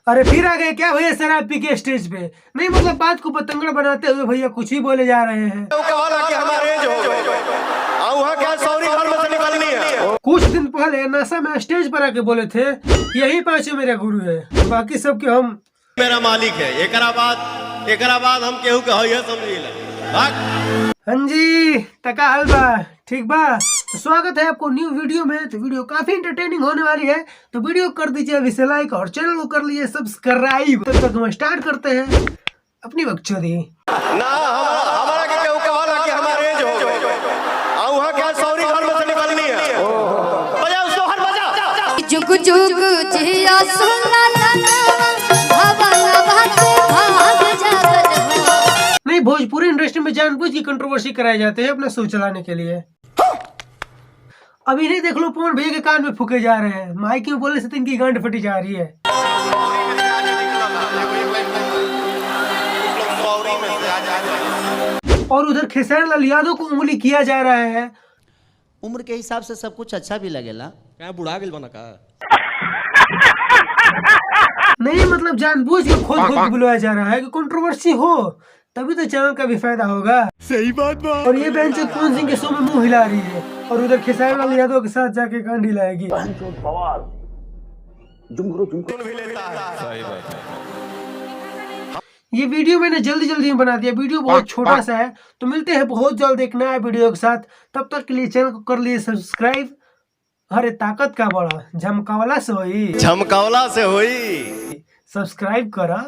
अरे फिर आ गए क्या भैया शराब पी के स्टेज पे? नहीं मतलब बात को पतंगड़ बनाते हुए भैया कुछ ही बोले जा रहे हैं। कुछ दिन पहले नशा में स्टेज पर आके बोले थे यही पांचों मेरे गुरु है, बाकी सब के हम मेरा मालिक है। एकरा बाद हम केहू के हइए समझिला। हाँ जी तका हलवा ठीक बा। तो स्वागत है आपको न्यू वीडियो में। तो वीडियो काफी इंटरटेनिंग होने वाली है, तो वीडियो कर दीजिए अभी से लाइक और चैनल को कर लीजिए सब्सक्राइब। तब तक हम स्टार्ट करते हैं अपनी बकचोदी। ना हमारा के केहू कहला कि हमारे एज हो आऊ है क्या सौरी घर में से निकलनी है। बजाओ सोहर बजा। जुग जुग जिया सुना भवना भाते भाग जागत हो। नहीं भोजपुरी इंडस्ट्री में जानबूझ की कंट्रोवर्सी कराए जाते हैं अपना शो चलाने के लिए। अभी नहीं देख लो पवन भैया के कान में फूके जा रहे हैं, माइक में बोलने से तो इनकी गांड फटी जा रही है। और उधर खेसारी लाल यादव को उंगली किया जा रहा है। उम्र के हिसाब से सब कुछ अच्छा भी लगेला। क्या बुढ़ा गेल बना का? नहीं मतलब जानबूझ के खोद खोद के बुलवाया जा रहा है कि कंट्रोवर्सी हो, तभी तो चैनल का भी फायदा होगा। सही बात बा। और ये बेंच कौन सिंह के शो में मुंह हिला रही है और उधर खेसारी लाल यादव के साथ जाके गांड हिलाएगी। ये वीडियो मैंने जल्दी में बना दिया, वीडियो बहुत छोटा सा है। तो मिलते हैं बहुत जल्द एक नया वीडियो के साथ, तब तक के लिए चैनल को कर लिए सब्सक्राइब। अरे ताकत का बड़ा झमकावला से होई झमकावला से होई। सब्सक्राइब करा।